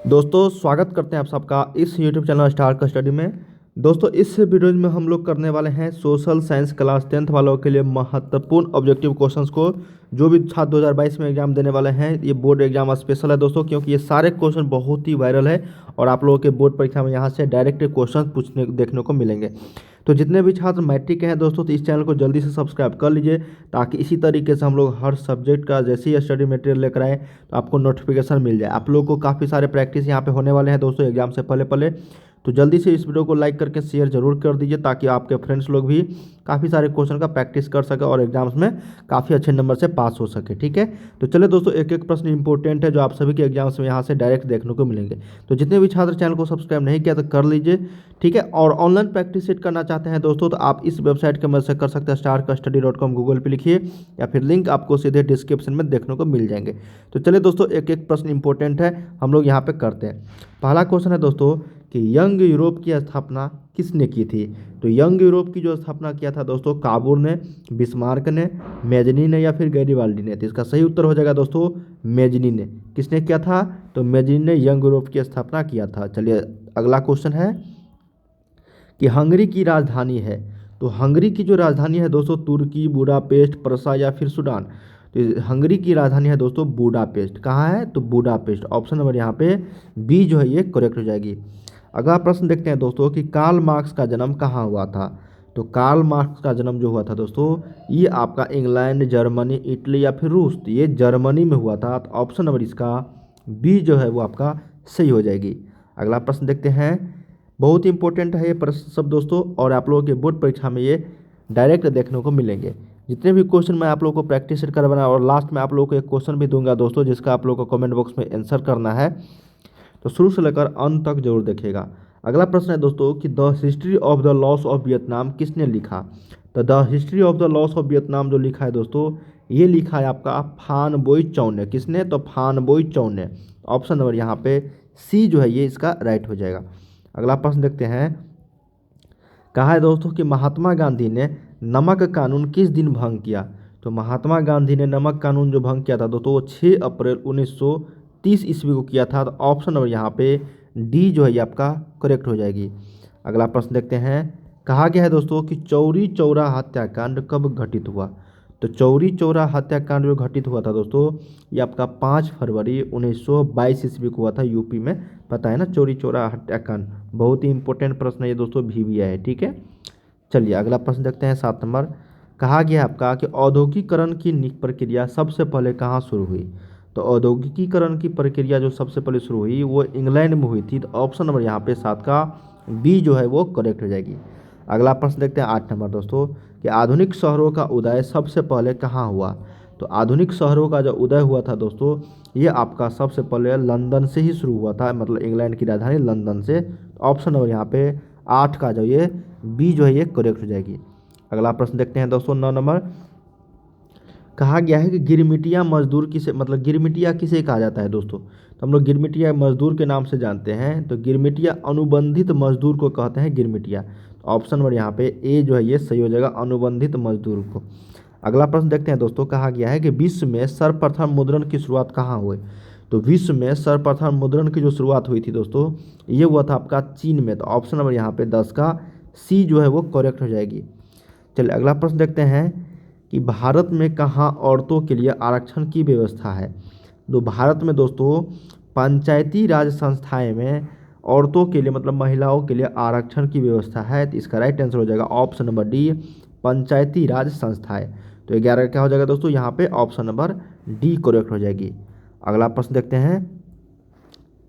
दोस्तों स्वागत करते हैं आप सबका इस YouTube चैनल स्टार का स्टडी में। दोस्तों इस वीडियो में हम लोग करने वाले हैं सोशल साइंस क्लास 10th वालों के लिए महत्वपूर्ण ऑब्जेक्टिव क्वेश्चंस को। जो भी छात्र 2022 में एग्जाम देने वाले हैं, ये बोर्ड एग्जाम स्पेशल है दोस्तों, क्योंकि ये सारे क्वेश्चन बहुत ही वायरल है और आप लोगों के बोर्ड परीक्षा में यहाँ से डायरेक्ट क्वेश्चन पूछने देखने को मिलेंगे। तो जितने भी छात्र मैट्रिक के हैं दोस्तों, तो इस चैनल को जल्दी से सब्सक्राइब कर लीजिए, ताकि इसी तरीके से हम लोग हर सब्जेक्ट का जैसे ही स्टडी मटेरियल लेकर आए तो आपको नोटिफिकेशन मिल जाए। आप लोगों को काफ़ी सारे प्रैक्टिस यहाँ पे होने वाले हैं दोस्तों एग्जाम से पहले पहले। तो जल्दी से इस वीडियो को लाइक करके शेयर जरूर कर दीजिए, ताकि आपके फ्रेंड्स लोग भी काफ़ी सारे क्वेश्चन का प्रैक्टिस कर सके और एग्जाम्स में काफ़ी अच्छे नंबर से पास हो सके। ठीक है, तो चलिए दोस्तों, एक एक प्रश्न इंपॉर्टेंट है जो आप सभी के एग्जाम्स में यहाँ से डायरेक्ट देखने को मिलेंगे। तो जितने भी छात्र चैनल को सब्सक्राइब नहीं किया तो कर लीजिए। ठीक है, और ऑनलाइन प्रैक्टिस सेट करना चाहते हैं दोस्तों, तो आप इस वेबसाइट के मदद से कर सकते हैं। starkastdy.com गूगल पे लिखिए, या फिर लिंक आपको सीधे डिस्क्रिप्शन में देखने को मिल जाएंगे। तो चलिए दोस्तों, एक एक प्रश्न इंपॉर्टेंट है, हम लोग यहाँ पे करते हैं। पहला क्वेश्चन है दोस्तों कि यंग यूरोप की स्थापना किसने की थी। तो यंग यूरोप की जो स्थापना किया था दोस्तों, काबूर ने, बिस्मार्क ने, मेजनी ने, या फिर गैरीबाल्डी ने। तो इसका सही उत्तर हो जाएगा दोस्तों मेजनी ने। किसने किया था? तो मेजनी ने यंग यूरोप की स्थापना किया था। चलिए अगला क्वेश्चन है कि हंगरी की राजधानी है। तो हंगरी की जो राजधानी है दोस्तों, तुर्की, बुडापेस्ट, प्रसा, या फिर सूडान। तो हंगरी की राजधानी है दोस्तों बुडापेस्ट। कहाँ है? तो बुडापेस्ट। ऑप्शन नंबर यहाँ पे बी जो है ये करेक्ट हो जाएगी। अगला प्रश्न देखते हैं दोस्तों कि कार्ल मार्क्स का जन्म कहाँ हुआ था। तो कार्ल मार्क्स का जन्म जो हुआ था दोस्तों, ये आपका इंग्लैंड, जर्मनी, इटली, या फिर रूस। तो ये जर्मनी में हुआ था। तो ऑप्शन नंबर इसका बी जो है वो आपका सही हो जाएगी। अगला प्रश्न देखते हैं, बहुत ही इंपॉर्टेंट है ये प्रश्न सब दोस्तों, और आप लोगों के बोर्ड परीक्षा में ये डायरेक्ट देखने को मिलेंगे। जितने भी क्वेश्चन मैं आप लोगों को प्रैक्टिस सेट करवाना, और लास्ट में आप लोगों को एक क्वेश्चन भी दूंगा दोस्तों, जिसका आप लोगों को कमेंट बॉक्स में आंसर करना है। तो शुरू से लेकर अंत तक जरूर देखिएगा। अगला प्रश्न है दोस्तों कि the history of the loss of Vietnam किसने लिखा। तो the history of the loss of Vietnam जो लिखा है दोस्तों, ये लिखा है आपका फान बोई चौ ने। किसने? तो फान बोई चौ ने। ऑप्शन नंबर यहाँ पे सी जो है ये इसका राइट हो जाएगा। अगला प्रश्न देखते हैं, कहा है दोस्तों कि महात्मा गांधी ने नमक कानून किस दिन भंग किया। तो महात्मा गांधी ने नमक कानून जो भंग किया था दोस्तों, वो 6 अप्रैल 1930 ईस्वी को किया था। तो ऑप्शन नंबर यहाँ पे डी जो है ये आपका करेक्ट हो जाएगी। अगला प्रश्न देखते हैं, कहा गया है दोस्तों कि चौरी चौरा हत्याकांड कब घटित हुआ। तो चौरी चौरा हत्याकांड जो घटित हुआ था दोस्तों, ये आपका 5 फरवरी 1922 ईस्वी को हुआ था यूपी में। पता है ना चौरी चौरा हत्याकांड, बहुत ही इंपॉर्टेंट प्रश्न है ये दोस्तों, भी है। ठीक है, चलिए अगला प्रश्न देखते हैं 7 नंबर। कहा गया है आपका कि औद्योगिकरण की प्रक्रिया सबसे पहले कहाँ शुरू हुई। तो औद्योगिकीकरण की प्रक्रिया जो सबसे पहले शुरू हुई वो इंग्लैंड में हुई थी। तो ऑप्शन नंबर यहाँ पे 7 का बी जो है वो करेक्ट हो जाएगी। अगला प्रश्न देखते हैं 8 नंबर दोस्तों कि आधुनिक शहरों का उदय सबसे पहले कहाँ हुआ। तो आधुनिक शहरों का जो उदय हुआ था दोस्तों, ये आपका सबसे पहले लंदन से ही शुरू हुआ था, मतलब इंग्लैंड की राजधानी लंदन से। ऑप्शन नंबर यहाँ पे 8 का जो ये बी जो है ये करेक्ट हो जाएगी। अगला प्रश्न देखते हैं दोस्तों 9 नंबर। कहा गया है कि गिरमिटिया मजदूर किसे, मतलब गिरमिटिया किसे कहा जाता है दोस्तों। तो हम लोग गिरमिटिया मजदूर के नाम से जानते हैं। तो गिरमिटिया अनुबंधित मजदूर को कहते हैं गिरमिटिया। ऑप्शन नंबर यहाँ पे ए जो है ये सही हो जाएगा, अनुबंधित मजदूर को। अगला प्रश्न देखते हैं दोस्तों, कहा गया है कि विश्व में सर्वप्रथम मुद्रण की शुरुआत कहाँ हुई। तो विश्व में सर्वप्रथम मुद्रण की जो शुरुआत हुई थी दोस्तों, ये हुआ था आपका चीन में। तो ऑप्शन नंबर यहाँ पे 10 का सी जो है वो करेक्ट हो जाएगी। चलिए अगला प्रश्न देखते हैं कि भारत में कहाँ औरतों के लिए आरक्षण की व्यवस्था है। तो भारत में दोस्तों पंचायती राज संस्थाएं में औरतों के लिए, मतलब महिलाओं के लिए आरक्षण की व्यवस्था है। तो इसका राइट आंसर हो जाएगा ऑप्शन नंबर डी, पंचायती राज संस्थाएं। तो 11 क्या हो जाएगा दोस्तों, यहाँ पे ऑप्शन नंबर डी करेक्ट हो जाएगी। अगला प्रश्न देखते हैं,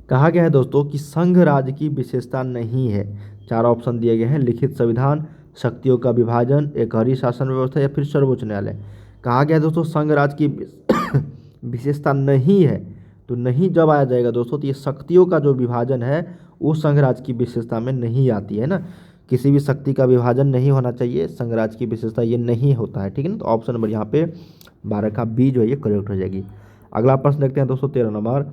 कहा गया है दोस्तों कि संघ राज्य की विशेषता नहीं है। 4 ऑप्शन दिए गए हैं, लिखित संविधान, शक्तियों का विभाजन, एकहरी शासन व्यवस्था, या फिर सर्वोच्च न्यायालय। कहा गया है दोस्तों संघ राज्य की विशेषता नहीं है। तो नहीं जब आया जाएगा दोस्तों, तो ये शक्तियों का जो विभाजन है वो संघ राज्य की विशेषता में नहीं आती है ना। किसी भी शक्ति का विभाजन नहीं होना चाहिए, संघ राज्य की विशेषता ये नहीं होता है। ठीक है ना, तो ऑप्शन नंबर यहाँ पे 12 का बी जो है ये करेक्ट हो जाएगी। अगला प्रश्न देखते हैं दोस्तों 13 नंबर।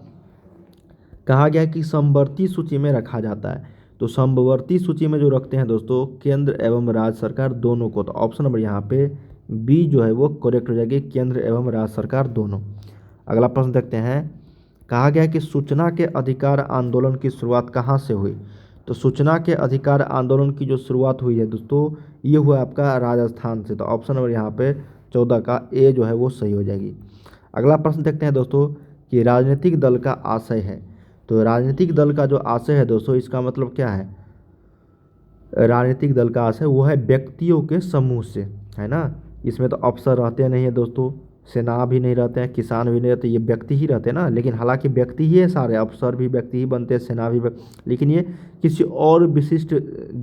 कहा गया कि समवर्ती सूची में रखा जाता है। तो समवर्ती सूची में जो रखते हैं दोस्तों केंद्र एवं राज्य सरकार दोनों को। तो ऑप्शन नंबर यहाँ पे बी जो है वो करेक्ट हो जाएगी, केंद्र एवं राज्य सरकार दोनों। अगला प्रश्न देखते हैं, कहा गया कि सूचना के अधिकार आंदोलन की शुरुआत कहाँ से हुई। तो सूचना के अधिकार आंदोलन की जो शुरुआत हुई है दोस्तों, ये हुआ आपका राजस्थान से। तो ऑप्शन नंबर यहाँ पे 14 का ए जो है वो सही हो जाएगी। अगला प्रश्न देखते हैं दोस्तों कि राजनीतिक दल का आशय है। तो राजनीतिक दल का जो आशय है दोस्तों, इसका मतलब क्या है। राजनीतिक दल का आशय वो है व्यक्तियों के समूह से, है ना। इसमें तो अफसर रहते नहीं है दोस्तों, सेना भी नहीं रहते हैं, किसान भी नहीं रहते, ये व्यक्ति ही रहते हैं ना। लेकिन हालांकि व्यक्ति ही है सारे, अफसर भी व्यक्ति ही बनते हैं, सेना भी लेकिन ये किसी और विशिष्ट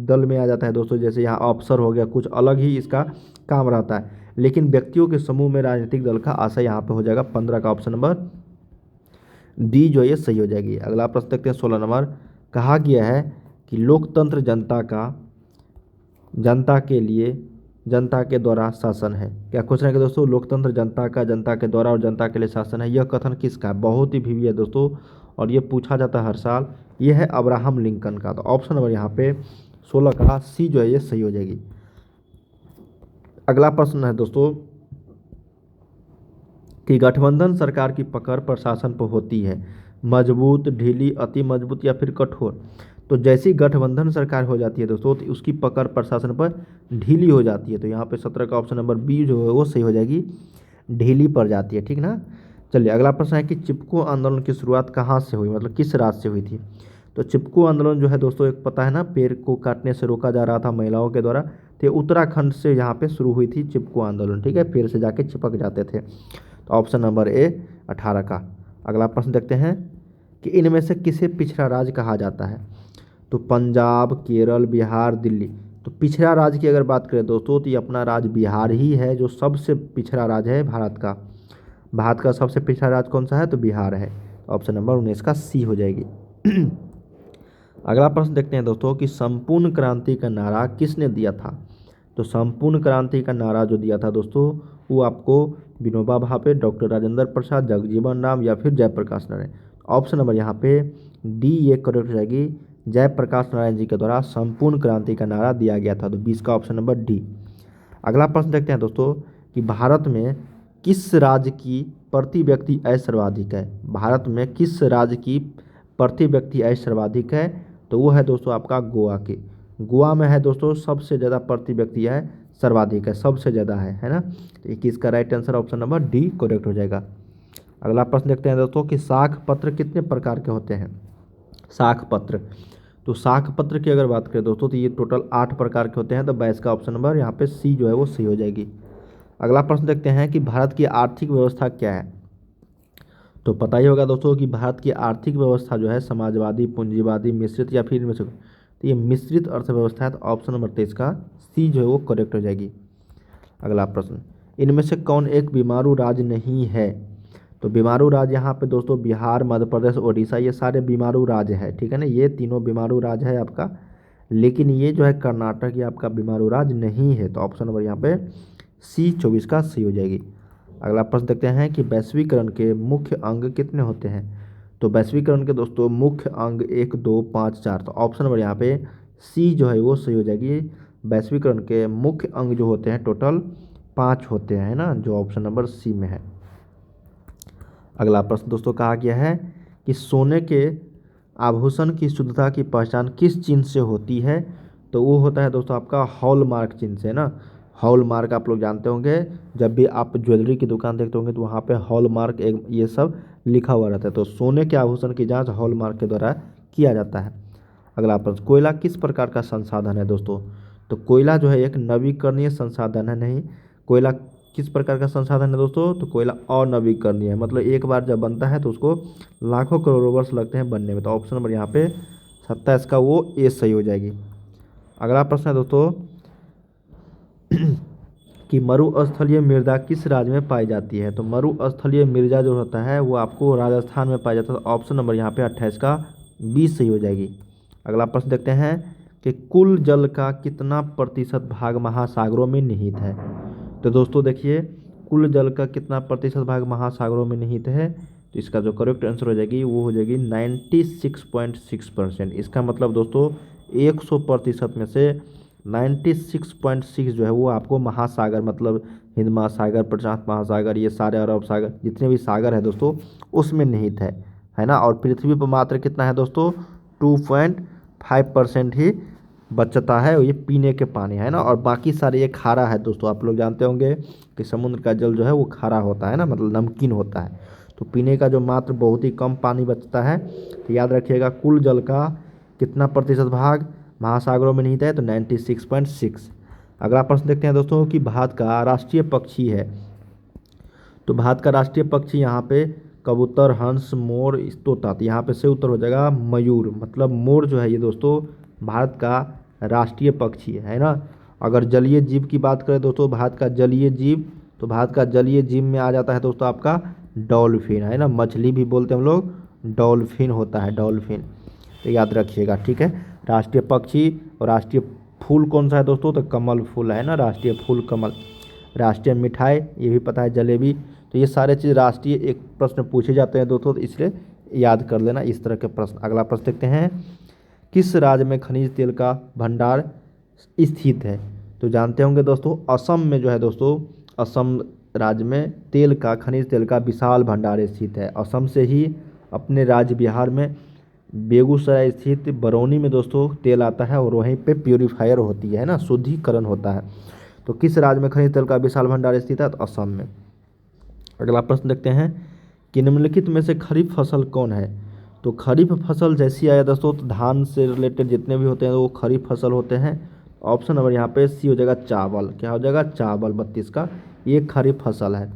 दल में आ जाता है दोस्तों। जैसे यहाँ अफसर हो गया, कुछ अलग ही इसका काम रहता है। लेकिन व्यक्तियों के समूह में राजनीतिक दल का आशय यहाँ पे हो जाएगा 15 का ऑप्शन नंबर डी जो ये सही हो जाएगी। अगला प्रश्न देखते हैं 16 नंबर। कहा गया है कि लोकतंत्र जनता के लिए जनता के द्वारा शासन है। क्या क्वेश्चन है कि दोस्तों लोकतंत्र जनता के द्वारा और जनता के लिए शासन है, यह कथन किसका है। बहुत ही भीवी है दोस्तों और ये पूछा जाता है हर साल। ये है अब्राहम लिंकन का। तो ऑप्शन नंबर यहाँ पे 16 का सी जो है ये सही हो जाएगी। अगला प्रश्न है दोस्तों कि गठबंधन सरकार की पकड़ प्रशासन पर होती है, मजबूत, ढीली, अति मजबूत या फिर कठोर। तो जैसी गठबंधन सरकार हो जाती है दोस्तों, तो उसकी पकड़ प्रशासन पर ढीली हो जाती है। तो यहाँ पे 17 का ऑप्शन नंबर बी जो है वो सही हो जाएगी, ढीली पड़ जाती है, ठीक ना। चलिए अगला प्रश्न है कि चिपको आंदोलन की शुरुआत कहाँ से हुई, मतलब किस राज्य से हुई थी। तो चिपको आंदोलन जो है दोस्तों, एक पता है ना, पेड़ को काटने से रोका जा रहा था महिलाओं के द्वारा। तो उत्तराखंड से यहाँ पे शुरू हुई थी चिपको आंदोलन, ठीक है, पेड़ से जाके चिपक जाते थे। तो ऑप्शन नंबर ए 18 का। अगला प्रश्न देखते हैं कि इनमें से किसे पिछड़ा राज्य कहा जाता है। तो पंजाब, केरल, बिहार, दिल्ली। तो पिछड़ा राज्य की अगर बात करें दोस्तों, तो ये अपना राज्य बिहार ही है जो सबसे पिछड़ा राज्य है भारत का। भारत का सबसे पिछड़ा राज्य कौन सा है, तो बिहार है। ऑप्शन नंबर 19 का सी हो जाएगी। अगला प्रश्न देखते हैं दोस्तों कि संपूर्ण क्रांति का नारा किसने दिया था। तो संपूर्ण क्रांति का नारा जो दिया था दोस्तों, वो आपको विनोबा भावे, डॉक्टर राजेंद्र प्रसाद, जगजीवन राम या फिर जयप्रकाश नारायण। ऑप्शन नंबर यहाँ पे डी ये करेक्ट हो जाएगी। जयप्रकाश नारायण जी के द्वारा संपूर्ण क्रांति का नारा दिया गया था। तो 20 का ऑप्शन नंबर डी। अगला प्रश्न देखते हैं दोस्तों कि भारत में किस राज्य की प्रति व्यक्ति आय सर्वाधिक है। भारत में किस राज्य की प्रति व्यक्ति आय सर्वाधिक है। तो वो है दोस्तों आपका गोवा की। गोवा में है दोस्तों सबसे ज़्यादा प्रति व्यक्ति आय सर्वाधिक है, सबसे ज़्यादा है ना। तो 21 का right answer option number D correct हो जाएगा। अगला प्रश्न देखते हैं दोस्तों कि साख पत्र कितने प्रकार के होते हैं। साख पत्र, तो साख पत्र की अगर बात करें दोस्तों, तो ये टोटल 8 प्रकार के होते हैं। तो 22 का ऑप्शन नंबर यहाँ पे सी जो है वो सही हो जाएगी। अगला प्रश्न देखते हैं कि भारत की आर्थिक व्यवस्था क्या है। तो पता ही होगा दोस्तों कि भारत की आर्थिक व्यवस्था जो है समाजवादी, पूंजीवादी, मिश्रित या फिर इनमें से। तो ये मिश्रित अर्थव्यवस्था है। तो ऑप्शन नंबर 23 का सी जो है वो करेक्ट हो जाएगी। अगला प्रश्न, इनमें से कौन एक बीमारू राज्य नहीं है। तो बीमारू राज्य यहाँ पे दोस्तों बिहार, मध्य प्रदेश, ओडिशा, ये सारे बीमारू राज्य है, ठीक है ना। ये तीनों बीमारू राज्य है आपका, लेकिन ये जो है कर्नाटक ये आपका बीमारू राज्य नहीं है। तो ऑप्शन नंबर यहाँ पे सी 24 का सी हो जाएगी। अगला प्रश्न देखते हैं कि वैश्वीकरण के मुख्य अंग कितने होते हैं। तो वैश्वीकरण के दोस्तों मुख्य अंग 1, 2, 5, 4। तो ऑप्शन नंबर यहाँ पे सी जो है वो सही हो जाएगी। वैश्वीकरण के मुख्य अंग जो होते हैं टोटल 5 होते हैं ना, जो ऑप्शन नंबर सी में है। अगला प्रश्न दोस्तों कहा गया है कि सोने के आभूषण की शुद्धता की पहचान किस चिन्ह से होती है। तो वो होता है दोस्तों आपका हॉलमार्क चिन्ह से ना। हॉलमार्क आप लोग जानते होंगे, जब भी आप ज्वेलरी की दुकान देखते होंगे तो वहाँ पे हॉलमार्क एक ये सब लिखा हुआ रहता है। तो सोने के आभूषण की जांच हॉलमार्क के द्वारा किया जाता है। अगला प्रश्न, कोयला किस प्रकार का संसाधन है दोस्तों। तो कोयला जो है एक नवीकरणीय संसाधन है। नहीं, कोयला किस प्रकार का संसाधन है दोस्तों, तो कोयला अनवीकरणीय है। मतलब एक बार जब बनता है तो उसको लाखों करोड़ों वर्ष लगते हैं बनने में। तो ऑप्शन नंबर यहाँ पे 27 का वो ए सही हो जाएगी। अगला प्रश्न है दोस्तों कि मरुस्थलीय मृदा किस राज्य में पाई जाती है। तो मरुस्थलीय मृदा जो होता है वो आपको राजस्थान में पाया जाता है। तो ऑप्शन नंबर यहाँ पे 28 का बी सही हो जाएगी। अगला प्रश्न देखते हैं कि कुल जल का कितना प्रतिशत भाग महासागरों में निहित है। तो दोस्तों देखिए, कुल जल का कितना प्रतिशत भाग महासागरों में निहित है। तो इसका जो करेक्ट आंसर हो जाएगी वो हो जाएगी 96.6%। इसका मतलब दोस्तों 100% में से 96.6 जो है वो आपको महासागर, मतलब हिंद महासागर, प्रशांत महासागर, ये सारे अरब सागर जितने भी सागर है दोस्तों उसमें निहित है है ना। और पृथ्वी पर मात्र कितना है दोस्तों, 2.5% ही बचता है ये पीने के पानी, है ना। और बाकी सारे ये खारा है दोस्तों। आप लोग जानते होंगे कि समुद्र का जल जो है वो खारा होता है ना, मतलब नमकीन होता है। तो पीने का जो मात्र बहुत ही कम पानी बचता है। तो याद रखिएगा कुल जल का कितना प्रतिशत भाग महासागरों में निहित है, तो 96.6। अगला प्रश्न देखते हैं दोस्तों कि भारत का राष्ट्रीय पक्षी है। तो भारत का राष्ट्रीय पक्षी यहाँ पे कबूतर, हंस, मोर, तोता। तो यहाँ पे से उत्तर हो जाएगा मयूर, मतलब मोर जो है ये दोस्तों भारत का राष्ट्रीय पक्षी है ना। अगर जलीय जीव की बात करें दोस्तों, भारत का जलीय जीव, तो भारत का जलीय जीव में आ जाता है दोस्तों आपका डॉल्फिन, है ना। मछली भी बोलते हैं हम लोग, डॉल्फिन होता है, डॉल्फिन। तो याद रखिएगा, ठीक है। राष्ट्रीय पक्षी और राष्ट्रीय फूल कौन सा है दोस्तों, तो कमल फूल है ना, राष्ट्रीय फूल कमल। राष्ट्रीय मिठाई ये भी पता है, जलेबी। तो ये सारे चीज़ राष्ट्रीय एक प्रश्न पूछे जाते हैं दोस्तों, तो इसलिए याद कर लेना इस तरह के प्रश्न। अगला प्रश्न देखते हैं, किस राज्य में खनिज तेल का भंडार स्थित है। तो जानते होंगे दोस्तों असम में जो है दोस्तों, असम राज्य में तेल का, खनिज तेल का विशाल भंडार स्थित है। असम से ही अपने राज्य बिहार में बेगूसराय स्थित बरौनी में दोस्तों तेल आता है और वहीं पे प्यूरीफायर होती है ना, शुद्धिकरण होता है। तो किस राज्य में खनिज तेल का विशाल भंडार स्थित है, तो असम में। अगला प्रश्न देखते हैं कि निम्नलिखित में से खरीफ फसल कौन है। तो खरीफ फसल जैसी आया दोस्तों, तो धान से रिलेटेड जितने भी होते हैं वो खरीफ फसल होते हैं। ऑप्शन नंबर यहाँ पे सी हो जाएगा चावल। क्या हो जाएगा, चावल 32 का, ये खरीफ फसल है।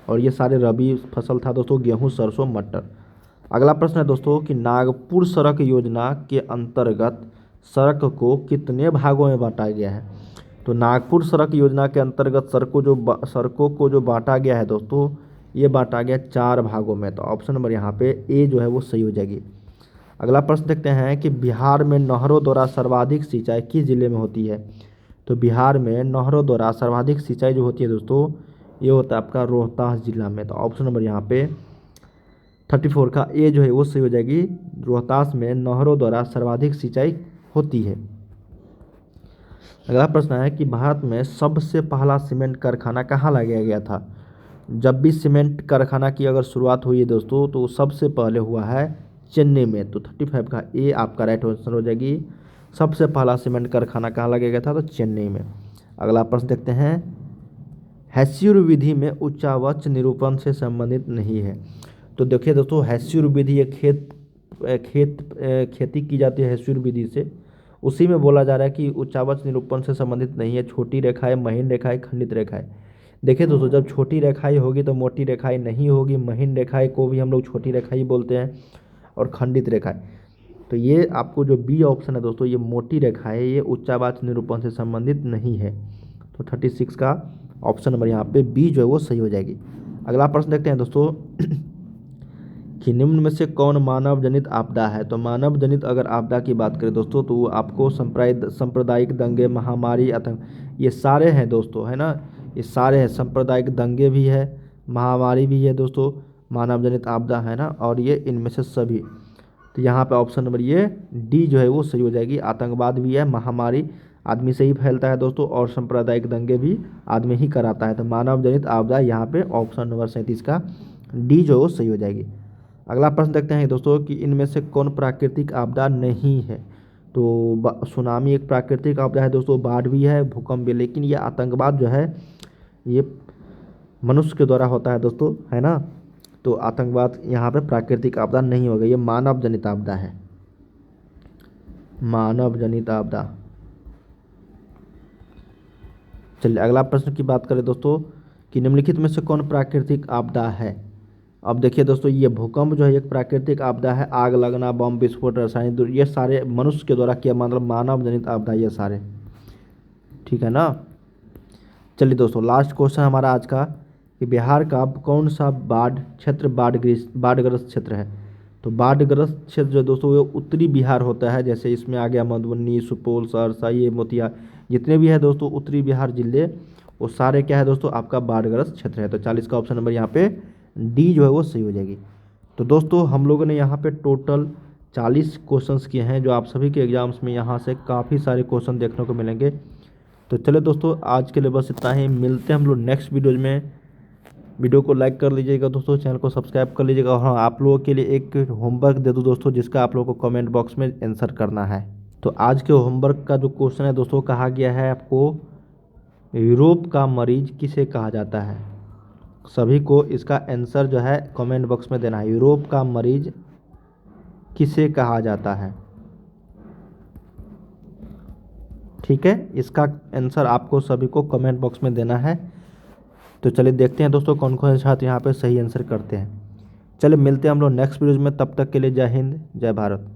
और ये सारे रबी फसल था दोस्तों, गेहूँ, सरसों, मटर। अगला प्रश्न है दोस्तों कि नागपुर सड़क योजना के अंतर्गत सड़क को कितने भागों में बांटा गया है। तो नागपुर सड़क योजना के अंतर्गत सड़कों को जो बांटा गया है दोस्तों, ये बांटा गया 4 भागों में। तो ऑप्शन नंबर यहाँ पे ए जो है वो सही हो जाएगी। अगला प्रश्न देखते हैं कि बिहार में नहरों द्वारा सर्वाधिक सिंचाई किस जिले में होती है। तो बिहार में नहरों द्वारा सर्वाधिक सिंचाई जो होती है दोस्तों, ये होता है आपका रोहतास जिला में। तो ऑप्शन नंबर यहाँ पे 34 का ए जो है वो सही हो जाएगी। रोहतास में नहरों द्वारा सर्वाधिक सिंचाई होती है। अगला प्रश्न है कि भारत में सबसे पहला सीमेंट कारखाना कहाँ लगाया गया था। जब भी सीमेंट कारखाना की अगर शुरुआत हुई है दोस्तों, तो सबसे पहले हुआ है चेन्नई में। तो 35 का ए आपका राइट आंसर हो जाएगी। सबसे पहला सीमेंट कारखाना कहाँ लगाया गया था, तो चेन्नई में। अगला प्रश्न देखते हैं, हेस्यूर विधि में उच्चावच निरूपण से संबंधित नहीं है। तो देखिए दोस्तों, हेस्यूर विधि एक खेती की जाती है हेस्यूर विधि से, उसी में बोला जा रहा है कि उच्चावच निरूपण से संबंधित नहीं है। छोटी रेखाएं, महीन रेखाएं, खंडित रेखाएं। देखिए दोस्तों, जब छोटी रेखाएं होगी तो मोटी रेखाएं नहीं होगी। महीन रेखाएं को भी हम लोग छोटी रेखा ही बोलते हैं, और खंडित रेखाएं। तो ये आपको जो बी ऑप्शन है दोस्तों, ये मोटी रेखा है, ये उच्चावाच निरूपण से संबंधित नहीं है। तो 36 का ऑप्शन नंबर यहाँ पे बी जो है वो सही हो जाएगी। अगला प्रश्न देखते हैं दोस्तों कि निम्न में से कौन मानव जनित आपदा है। तो मानव जनित अगर आपदा की बात करें दोस्तों, तो आपको सांप्रदायिक दंगे, महामारी, आतंक, ये सारे हैं दोस्तों, है ना। ये सारे हैं, सांप्रदायिक दंगे भी है, महामारी भी है दोस्तों, मानव जनित आपदा है ना, और ये इनमें से सभी। तो यहाँ पे ऑप्शन नंबर ये डी जो है वो सही हो जाएगी। आतंकवाद भी है, महामारी आदमी से ही फैलता है दोस्तों, और सांप्रदायिक दंगे भी आदमी ही कराता है। तो मानव जनित आपदा यहाँ पे ऑप्शन नंबर 37 का डी जो है वो सही हो जाएगी। अगला प्रश्न देखते हैं दोस्तों कि इनमें से कौन प्राकृतिक आपदा नहीं है। तो सुनामी एक प्राकृतिक आपदा है दोस्तों, बाढ़ भी है, भूकंप भी, लेकिन ये आतंकवाद जो है ये मनुष्य के द्वारा होता है दोस्तों, है ना। तो आतंकवाद यहाँ पे प्राकृतिक आपदा नहीं होगा, ये मानव जनित आपदा है, मानव जनित आपदा। चलिए अगला प्रश्न की बात करें दोस्तों कि निम्नलिखित में से कौन प्राकृतिक आपदा है। अब देखिए दोस्तों, ये भूकंप जो है एक प्राकृतिक आपदा है। आग लगना, बम विस्फोट, रासायनिक, ये सारे मनुष्य के द्वारा किया, मतलब मानव जनित आपदा ये सारे, ठीक है ना। चलिए दोस्तों, लास्ट क्वेश्चन हमारा आज का कि बिहार का कौन सा बाढ़ग्रस्त क्षेत्र है। तो बाढ़ग्रस्त क्षेत्र जो दोस्तों वो उत्तरी बिहार होता है। जैसे इसमें आ गया मधुबनी, सुपौल, सहरसा, ये मोतिहारी, जितने भी है दोस्तों उत्तरी बिहार जिले, वो सारे क्या है दोस्तों आपका बाढ़ग्रस्त क्षेत्र है। तो 40 का ऑप्शन नंबर यहाँ पे डी जो है वो सही हो जाएगी। तो दोस्तों हम लोगों ने यहाँ पे टोटल 40 क्वेश्चंस किए हैं, जो आप सभी के एग्जाम्स में यहाँ से काफ़ी सारे क्वेश्चन देखने को मिलेंगे। तो चलो दोस्तों, आज के लिए बस इतना ही। मिलते हैं हम लोग नेक्स्ट वीडियो में वीडियो को लाइक कर लीजिएगा दोस्तों, चैनल को सब्सक्राइब कर लीजिएगा। और हाँ, आप लोगों के लिए एक होमवर्क दे दूँ दोस्तों, जिसका आप लोगों को कमेंट बॉक्स में आंसर करना है। तो आज के होमवर्क का जो क्वेश्चन है दोस्तों, कहा गया है आपको यूरोप का मरीज किसे कहा जाता है। सभी को इसका आंसर जो है कमेंट बॉक्स में देना है। यूरोप का मरीज किसे कहा जाता है, ठीक है। इसका आंसर आपको सभी को कमेंट बॉक्स में देना है। तो चलिए देखते हैं दोस्तों कौन कौन से छात्र यहाँ पे सही आंसर करते हैं। चलिए मिलते हैं हम लोग नेक्स्ट वीडियो में, तब तक के लिए जय हिंद जय भारत।